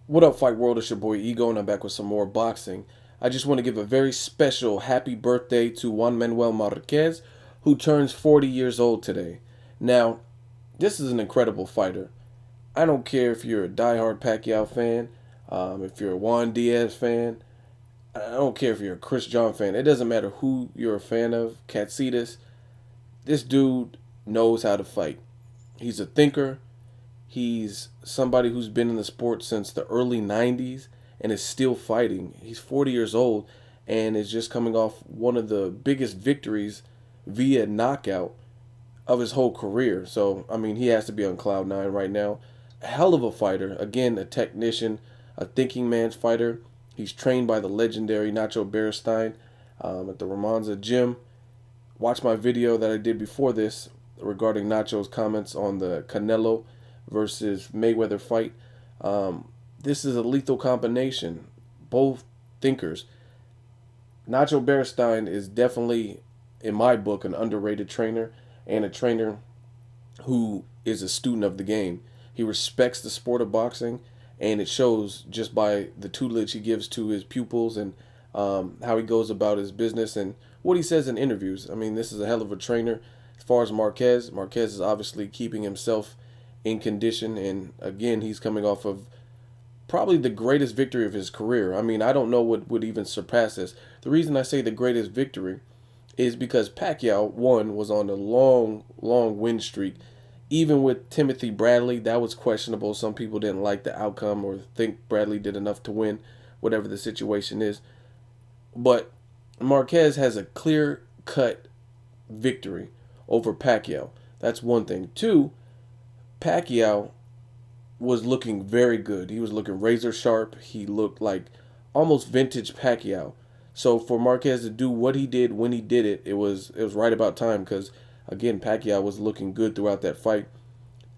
What up, Fight World? It's your boy Ego, and I'm back with some more boxing. I just want to give a very special happy birthday to Juan Manuel Marquez, who turns 40 years old today. Now, this is an incredible fighter. I don't care if you're a diehard Pacquiao fan, if you're a Juan Diaz fan, I don't care if you're a Chris John fan. It doesn't matter who you're a fan of. Katsitas, this dude knows how to fight. He's a thinker. He's somebody who's been in the sport since the early 90s and is still fighting. He's 40 years old and is just coming off one of the biggest victories via knockout of his whole career. So, I mean, he has to be on cloud nine right now. A hell of a fighter. Again, a technician, a thinking man's fighter. He's trained by the legendary Nacho Beristain at the Ramonza gym. Watch my video that I did before this regarding Nacho's comments on the Canelo versus Mayweather fight. This is a lethal combination. Both thinkers. Nacho Beristain is definitely, in my book, an underrated trainer and a trainer who is a student of the game. He respects the sport of boxing, and it shows just by the tutelage he gives to his pupils and how he goes about his business and what he says in interviews. I mean, this is a hell of a trainer. As far as Marquez is obviously keeping himself in condition, and again, he's coming off of probably the greatest victory of his career. I mean, I don't know what would even surpass this. The reason I say the greatest victory is because Pacquiao, one, was on a long, long win streak. Even with Timothy Bradley, that was questionable. Some people didn't like the outcome or think Bradley did enough to win, whatever the situation is. But Marquez has a clear-cut victory over Pacquiao. That's one thing. Two, Pacquiao was looking very good. He was looking razor sharp. He looked like almost vintage Pacquiao. So for Marquez to do what he did when he did it, it was right about time because again, Pacquiao was looking good throughout that fight,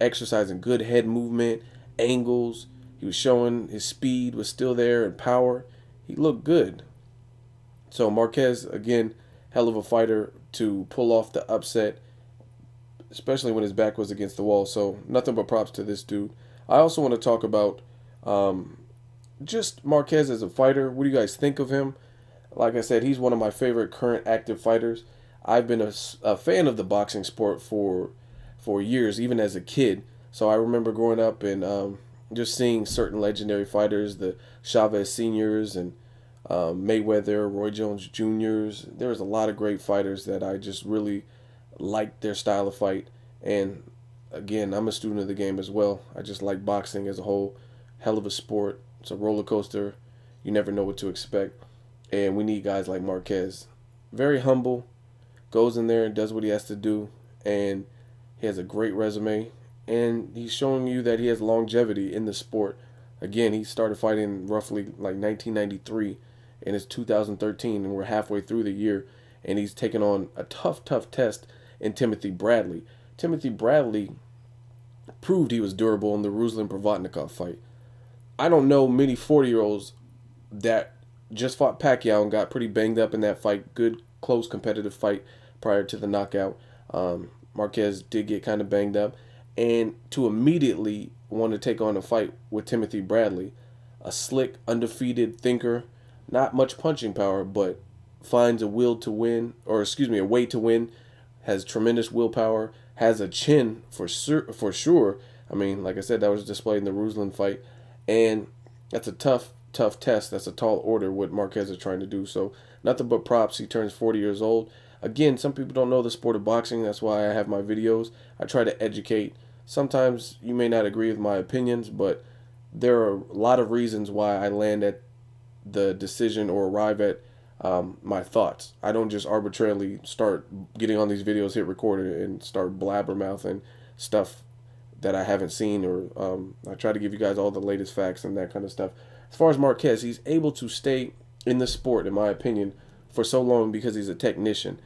exercising good head movement, angles. He was showing his speed was still there and power. He looked good. So Marquez, again, hell of a fighter to pull off the upset, especially when his back was against the wall. So nothing but props to this dude. I also want to talk about just Marquez as a fighter. What do you guys think of him? Like I said, he's one of my favorite current active fighters. I've been a fan of the boxing sport for years, even as a kid. So I remember growing up and just seeing certain legendary fighters, the Chavez Seniors and Mayweather, Roy Jones Juniors. There's a lot of great fighters that I just really liked their style of fight. And again, I'm a student of the game as well. I just like boxing as a whole. Hell of a sport. It's a roller coaster. You never know what to expect. And we need guys like Marquez. Very humble. Goes in there and does what he has to do. And he has a great resume. And he's showing you that he has longevity in the sport. Again, he started fighting roughly like 1993. And it's 2013. And we're halfway through the year. And he's taken on a tough test in Timothy Bradley. Timothy Bradley proved he was durable in the Ruslan Provodnikov fight. I don't know many 40-year-olds that just fought Pacquiao and got pretty banged up in that fight. Good, close, competitive fight prior to the knockout. Marquez did get kind of banged up. And to immediately want to take on a fight with Timothy Bradley, a slick, undefeated thinker, not much punching power, but finds a will to win, or excuse me, a way to win, has tremendous willpower, has a chin for sure. I mean, like I said, that was displayed in the Ruslan fight. And that's a tough test. That's a tall order what Marquez is trying to do. So nothing but props. He turns 40 years old. Again, some people don't know the sport of boxing. That's why I have my videos. I try to educate. Sometimes you may not agree with my opinions, but there are a lot of reasons why I land at the decision or arrive at my thoughts. I don't just arbitrarily start getting on these videos, hit record, and start blabbermouthing stuff that I haven't seen, or I try to give you guys all the latest facts and that kind of stuff. As far as Marquez, he's able to stay in the sport, in my opinion, for so long because he's a technician.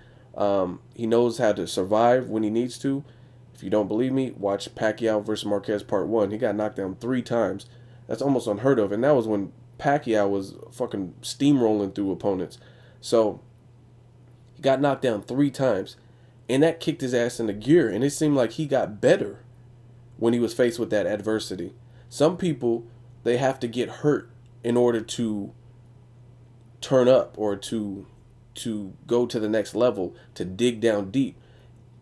He knows how to survive when he needs to. If you don't believe me, watch Pacquiao versus Marquez Part 1. He got knocked down 3 times. That's almost unheard of, and that was when Pacquiao was fucking steamrolling through opponents. So he got knocked down 3 times, and that kicked his ass into gear, and it seemed like he got better when he was faced with that adversity. Some people they have to get hurt in order to turn up or to go to the next level, to dig down deep.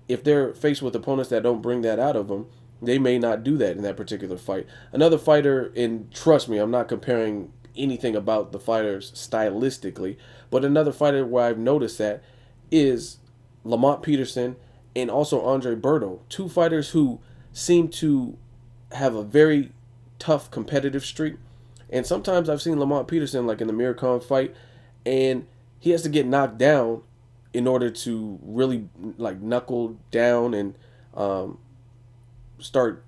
If they're faced with opponents that don't bring that out of them, they may not do that in that particular fight. Another fighter, and trust me, I'm not comparing anything about the fighters stylistically, but another fighter where I've noticed that is Lamont Peterson and also Andre Berto, two fighters who seem to have a very tough competitive streak. And sometimes I've seen Lamont Peterson, like in the Mir Khan fight, and he has to get knocked down in order to really like knuckle down and start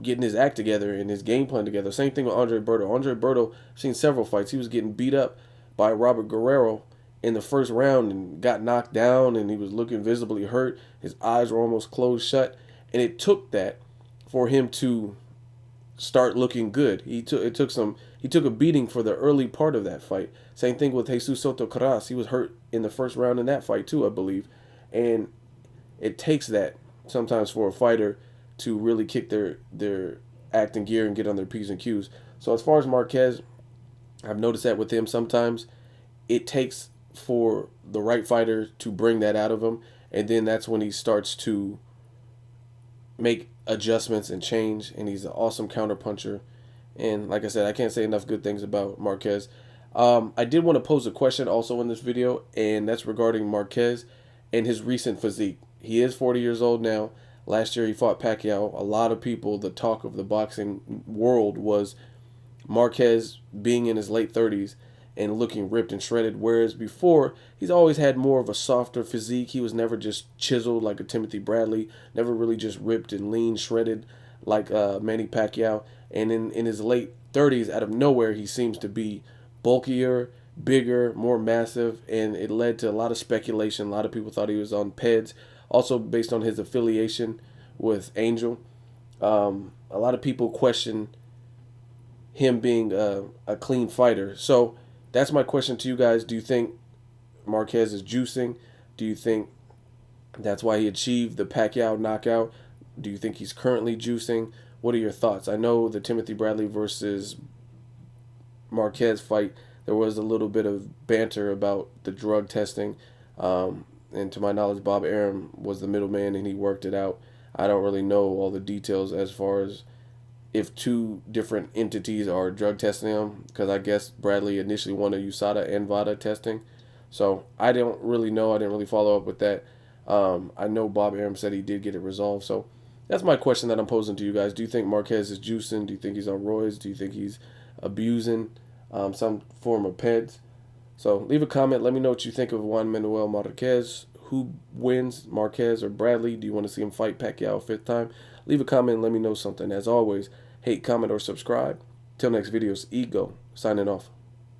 getting his act together and his game plan together. Same thing with Andre Berto. Andre Berto, I've seen several fights. He was getting beat up by Robert Guerrero in the first round and got knocked down, and he was looking visibly hurt. His eyes were almost closed shut, and it took that for him to start looking good. He took a beating for the early part of that fight. Same thing with Jesus Soto Karass. He was hurt in the first round in that fight too, I believe. And it takes that sometimes for a fighter to really kick their act in gear and get on their P's and Q's. So as far as Marquez, I've noticed that with him sometimes it takes for the right fighter to bring that out of him, and then that's when he starts to make adjustments and change, and he's an awesome counter puncher. And like I said, I can't say enough good things about Marquez. I did want to pose a question also in this video, and that's regarding Marquez and his recent physique. He is 40 years old now. Last year he fought Pacquiao. A lot of people, the talk of the boxing world was Marquez being in his late 30s and looking ripped and shredded, whereas before he's always had more of a softer physique. He was never just chiseled like a Timothy Bradley, never really just ripped and lean, shredded like Manny Pacquiao. And in his late 30s, out of nowhere, he seems to be bulkier, bigger, more massive, and it led to a lot of speculation. A lot of people thought he was on PEDS, also based on his affiliation with Angel. A lot of people question him being a clean fighter. So that's my question to you guys. Do you think Marquez is juicing? Do you think that's why he achieved the Pacquiao knockout? Do you think he's currently juicing? What are your thoughts? I know the Timothy Bradley versus Marquez fight, there was a little bit of banter about the drug testing. And to my knowledge, Bob Arum was the middleman and he worked it out. I don't really know all the details as far as if two different entities are drug testing him, because I guess Bradley initially wanted USADA and VADA testing. So I don't really know. I didn't really follow up with that. I know Bob Arum said he did get it resolved. So that's my question that I'm posing to you guys. Do you think Marquez is juicing? Do you think he's on roids? Do you think he's abusing some form of PEDS? So leave a comment. Let me know what you think of Juan Manuel Marquez. Who wins, Marquez or Bradley? Do you want to see him fight Pacquiao a fifth time? Leave a comment and let me know something. As always, hate, comment, or subscribe. Till next video, it's Ego, signing off.